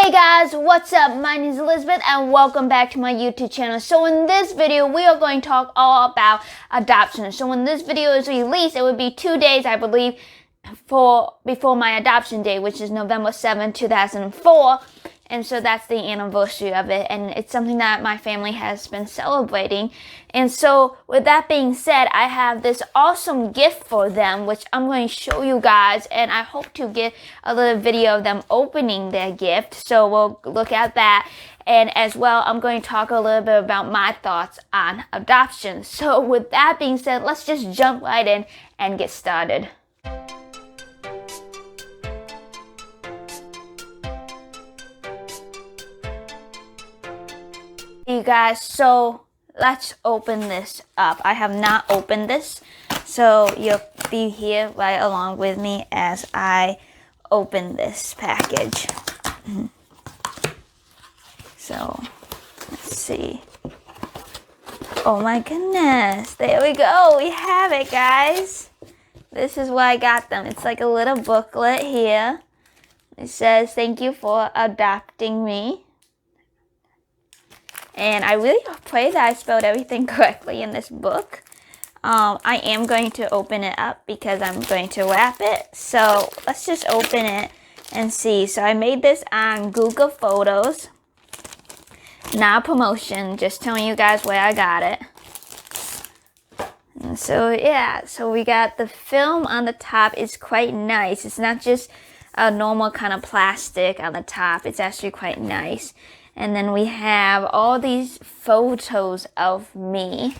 Hey guys, what's up? My name is Elizabeth and welcome back to my YouTube channel. So in this video, we are going to talk all about adoption. So when this video is released, it would be 2 days, I believe, before my adoption day, which is November 7th, 2004. And so that's the anniversary of it, and it's something that my family has been celebrating. And so with that being said, I have this awesome gift for them, which I'm going to show you guys, and I hope to get a little video of them opening their gift. So we'll look at that. And as well, I'm going to talk a little bit about my thoughts on adoption. So with that being said, let's just jump right in and get started. You guys, so let's open this up. I have not opened this, so you'll be here right along with me as I open this package. So let's see. Oh my goodness, there we go. We have it, guys. This is what I got them. It's like a little booklet here. It says, "Thank you for adopting me." And I really pray that I spelled everything correctly in this book. I am going to open it up because I'm going to wrap it. So let's just open it and see. So I made this on Google Photos. Not a promotion, just telling you guys where I got it. And so yeah, so we got the film on the top. Is quite nice. It's not just a normal kind of plastic on the top. It's actually quite nice. And then we have all these photos of me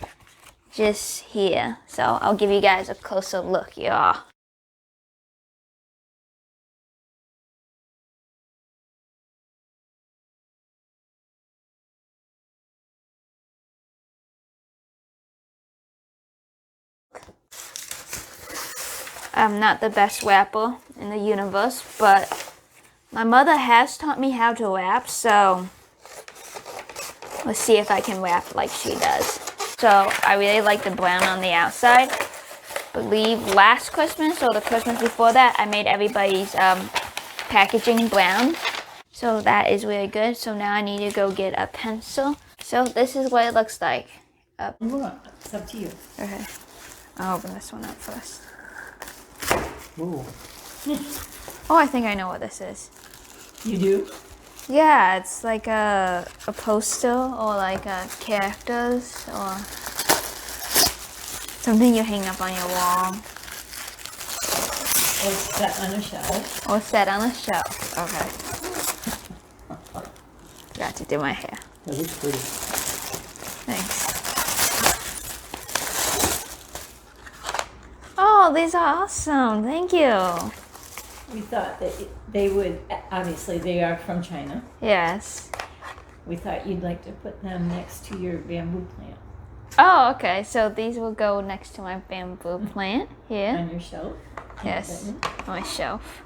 just here. So I'll give you guys a closer look, y'all. I'm not the best rapper in the universe, but my mother has taught me how to rap, so let's see if I can rap like she does. So I really like the brown on the outside. I believe last Christmas or the Christmas before that, I made everybody's packaging brown. So that is really good. So now I need to go get a pencil. So this is what it looks like. It's up to you. Okay. I'll open this one up first. Ooh. Oh, I think I know what this is. You do? Yeah, it's like a poster or like characters or something you hang up on your wall. Or set on a shelf. Or set on a shelf. Okay. Forgot to do my hair. That looks pretty. Thanks. Oh, these are awesome. Thank you. We thought that they would, obviously they are from China. Yes. We thought you'd like to put them next to your bamboo plant. Oh, okay. So these will go next to my bamboo plant here. On your shelf. Yes, on my shelf.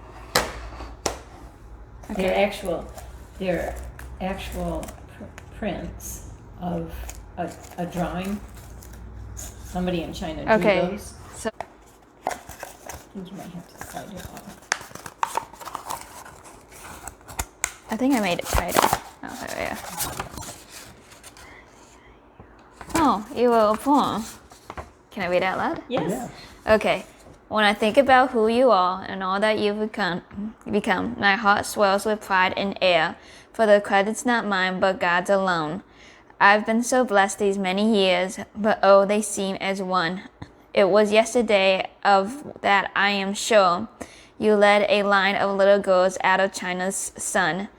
Okay. They're actual prints of a drawing. Somebody in China drew those. So I think you might have to slide it off. I think I made it tighter. Oh, there we go. Oh, you were born. Can I read out loud? Yes. Yeah. Okay. When I think about who you are and all that you've become, my heart swells with pride and air, for the credit's not mine, but God's alone. I've been so blessed these many years, but oh, they seem as one. It was yesterday, of that I am sure. You led a line of little girls out of China's sun.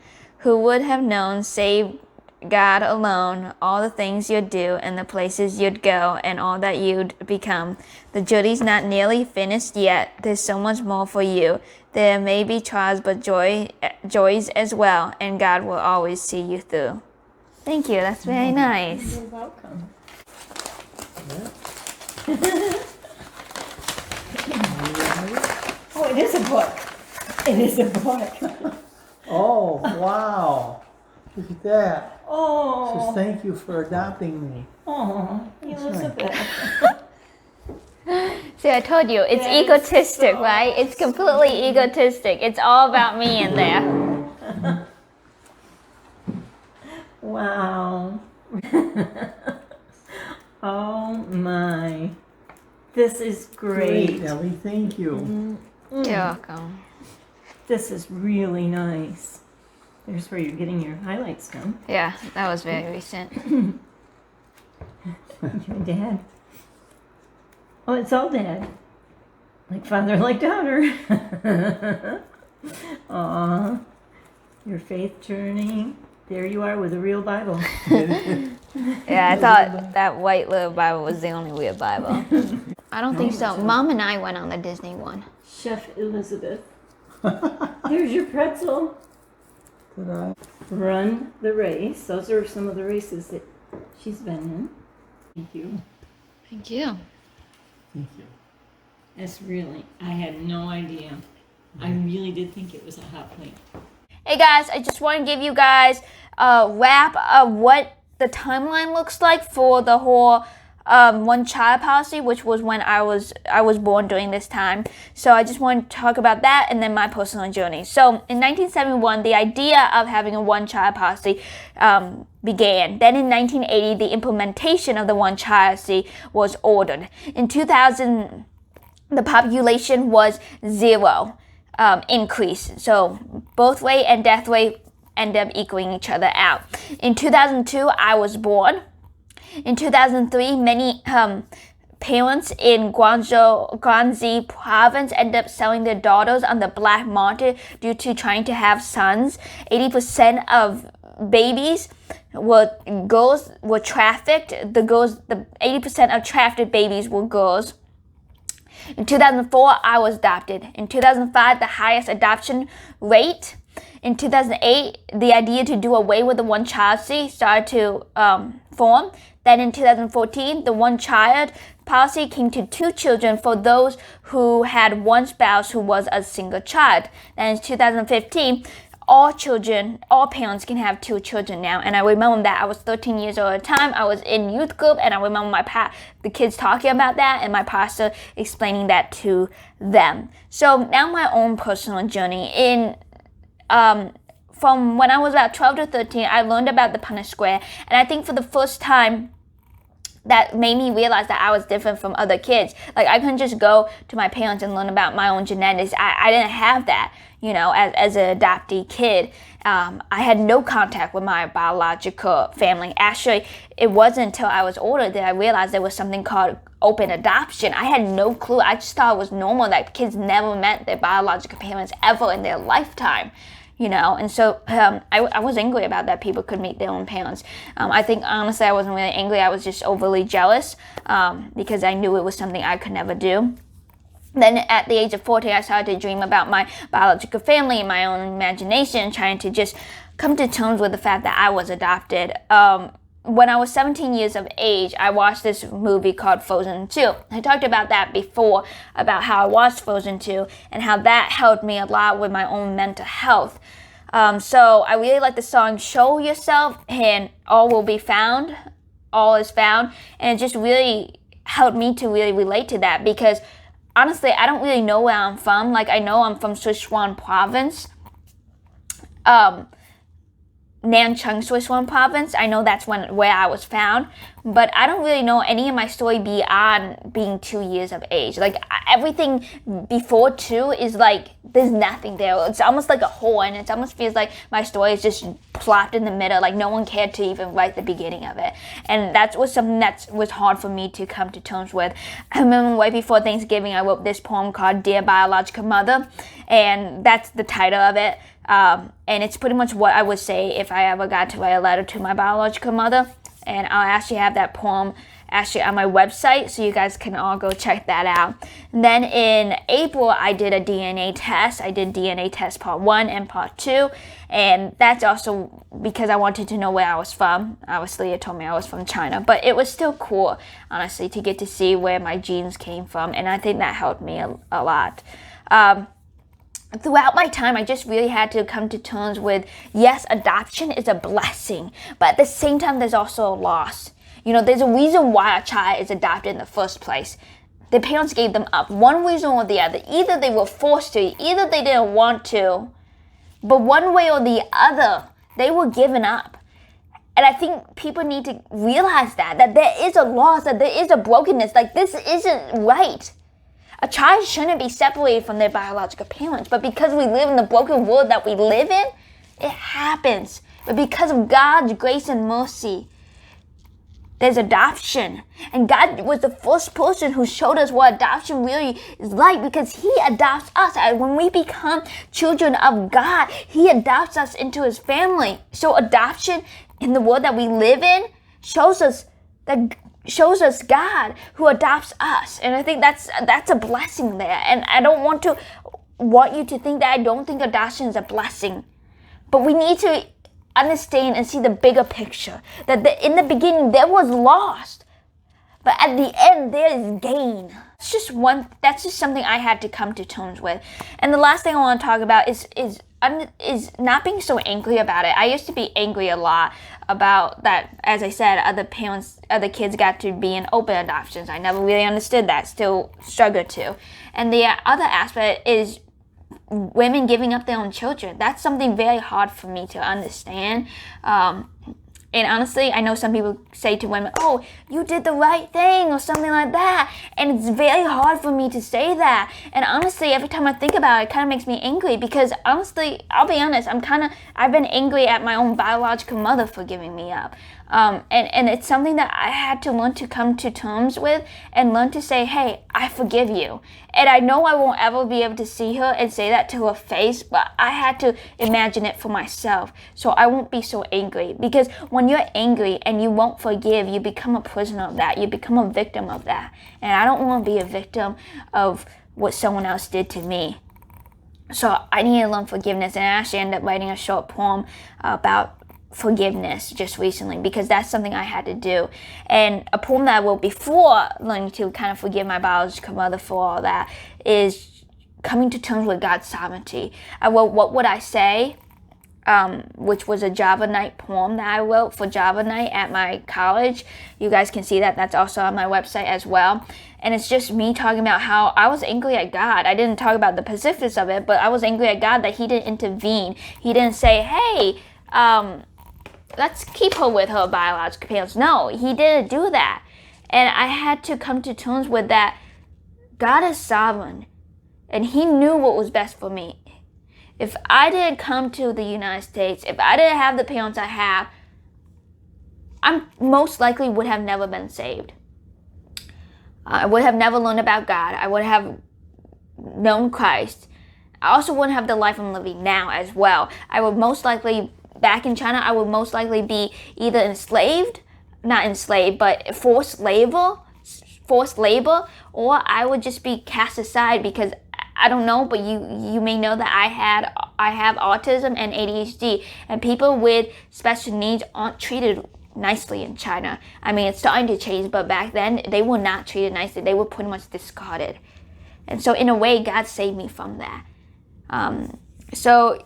Who would have known, save God alone, all the things you'd do and the places you'd go and all that you'd become. The journey's not nearly finished yet. There's so much more for you. There may be trials, but joys as well, and God will always see you through. Thank you. That's very nice. You're welcome. Oh, it is a book. It is a book. Oh, wow. Look at that. Oh. Says, thank you for adopting me. Oh, Elizabeth. See, I told you, it's That is egotistic, so right? It's completely egotistic. It's all about me in there. Wow. Oh my. This is great. Ellie, thank you. You're welcome. This is really nice. There's where you're getting your highlights done. Yeah, that was very recent. Your dad. Oh, it's all dad. Like father, like daughter. Aw. Your faith journey. There you are with a real Bible. Yeah, I thought that white little Bible was the only real Bible. I don't think so. Mom and I went on the Disney one. Chef Elizabeth. Here's your pretzel. Ta-da. Run the race. Those are some of the races that she's been in. Thank you. Thank you. Thank you. That's really, I had no idea. I really did think it was a hot plate. Hey guys, I just want to give you guys a wrap of what the timeline looks like for the whole one-child policy, which was when I was born during this time. So I just want to talk about that and then my personal journey. So in 1971, the idea of having a one-child policy began. Then in 1980, the implementation of the one-child policy was ordered. In 2000, the population was 0 increase. So birth rate and death rate end up equaling each other out. In 2002, I was born. In 2003, many parents in Guangxi province ended up selling their daughters on the black market due to trying to have sons. 80% of babies girls were trafficked. The 80% of trafficked babies were girls. In 2004, I was adopted. In 2005, the highest adoption rate. In 2008, the idea to do away with the one-child policy started to form. Then in 2014, the one-child policy came to 2 children for those who had one spouse who was a single child. Then in 2015, all parents can have 2 children now. And I remember that I was 13 years old at the time. I was in youth group, and I remember the kids talking about that and my pastor explaining that to them. So now my own personal journey. From when I was about 12 to 13, I learned about the Punnett Square, and I think for the first time, that made me realize that I was different from other kids. Like, I couldn't just go to my parents and learn about my own genetics. I didn't have that, as an adoptee kid. I had no contact with my biological family. Actually, it wasn't until I was older that I realized there was something called open adoption. I had no clue. I just thought it was normal that kids never met their biological parents ever in their lifetime. And so I was angry about that people could meet their own parents. I think, honestly, I wasn't really angry. I was just overly jealous because I knew it was something I could never do. Then at the age of 14, I started to dream about my biological family in my own imagination, trying to just come to terms with the fact that I was adopted. When I was 17 years of age, I watched this movie called Frozen 2. I talked about that before, about how I watched Frozen 2 and how that helped me a lot with my own mental health. So I really like the song Show Yourself and All Will Be Found, All Is Found, and it just really helped me to really relate to that because honestly, I don't really know where I'm from. Like, I know I'm from Sichuan province. Nanchang, Sichuan province. I know that's where I was found, but I don't really know any of my story beyond being 2 years of age. Like, everything before 2 is like, there's nothing there. It's almost like a hole, and it almost feels like my story is just plopped in the middle, like no one cared to even write the beginning of it. And that was something that was hard for me to come to terms with. I remember right before Thanksgiving, I wrote this poem called Dear Biological Mother, and that's the title of it. And it's pretty much what I would say if I ever got to write a letter to my biological mother. And I'll actually have that poem actually on my website, so you guys can all go check that out. And then in April, I did a DNA test. I did DNA test part 1 and part 2. And that's also because I wanted to know where I was from. Obviously, it told me I was from China. But it was still cool, honestly, to get to see where my genes came from. And I think that helped me a lot. Throughout my time, I just really had to come to terms with, yes, adoption is a blessing, but at the same time, there's also a loss. There's a reason why a child is adopted in the first place. Their parents gave them up, one reason or the other. Either they were forced to, either they didn't want to, but one way or the other, they were given up. And I think people need to realize that there is a loss, that there is a brokenness. Like, this isn't right. A child shouldn't be separated from their biological parents, but because we live in the broken world that we live in, it happens. But because of God's grace and mercy, there's adoption. And God was the first person who showed us what adoption really is like, because He adopts us. And when we become children of God, He adopts us into His family. So adoption in the world that we live in shows us God who adopts us. And I think that's a blessing there. And I don't want you to think that I don't think adoption is a blessing. But we need to understand and see the bigger picture. That in the beginning there was loss, but at the end there is gain. That's just something I had to come to terms with. And the last thing I want to talk about is not being so angry about it. I used to be angry a lot about that. As I said, other kids got to be in open adoptions. I never really understood that, still struggle to. And the other aspect is women giving up their own children. That's something very hard for me to understand. And honestly, I know some people say to women, oh, you did the right thing or something like that. And it's very hard for me to say that. And honestly, every time I think about it, it kind of makes me angry, because honestly, I'll be honest, I've been angry at my own biological mother for giving me up. And it's something that I had to learn to come to terms with and learn to say, hey, I forgive you. And I know I won't ever be able to see her and say that to her face, but I had to imagine it for myself so I won't be so angry. Because when you're angry and you won't forgive, you become a prisoner of that. You become a victim of that. And I don't want to be a victim of what someone else did to me. So I need to learn forgiveness. And I actually ended up writing a short poem about forgiveness just recently, because that's something I had to do. And a poem that I wrote before learning to kind of forgive my biological mother for all that is coming to terms with God's sovereignty. I wrote What Would I Say, which was a Java Night poem that I wrote for Java Night at my college. You guys can see that. That's also on my website as well. And it's just me talking about how I was angry at God. I didn't talk about the specifics of it, but I was angry at God that He didn't intervene. He didn't say, hey, let's keep her with her biological parents. No, He didn't do that. And I had to come to terms with that. God is sovereign, and He knew what was best for me. If I didn't come to the United States, if I didn't have the parents I have, I most likely would have never been saved. I would have never learned about God. I would have known Christ. I also wouldn't have the life I'm living now as well. I would most likely, back in China, I would most likely be either forced labor, or I would just be cast aside, because I don't know, but you may know that I have autism and ADHD, and people with special needs aren't treated nicely in China. I mean, it's starting to change, but back then they were not treated nicely. They were pretty much discarded. And so in a way, God saved me from that. So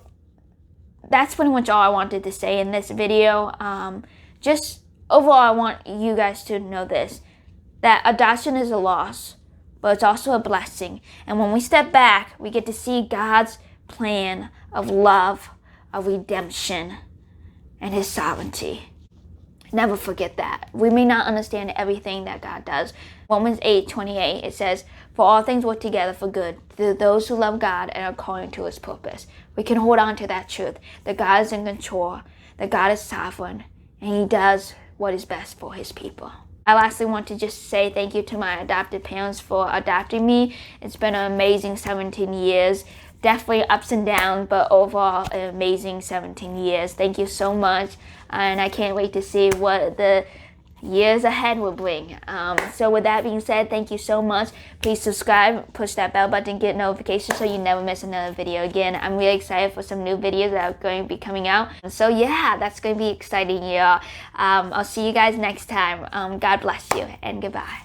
that's pretty much all I wanted to say in this video. Just overall, I want you guys to know this, that adoption is a loss, but it's also a blessing. And when we step back, we get to see God's plan of love, of redemption, and His sovereignty. Never forget that. We may not understand everything that God does. Romans 8:28, it says, for all things work together for good to those who love God and are according to His purpose. We can hold on to that truth, that God is in control, that God is sovereign, and He does what is best for His people. I lastly want to just say thank you to my adopted parents for adopting me. It's been an amazing 17 years. Definitely ups and downs, but overall an amazing 17 years. Thank you so much, and I can't wait to see what the years ahead will bring. So with that being said, thank you so much. Please subscribe, push that bell button, get notifications so you never miss another video again. I'm really excited for some new videos that are going to be coming out. So yeah, that's going to be exciting, y'all. I'll see you guys next time. God bless you, and goodbye.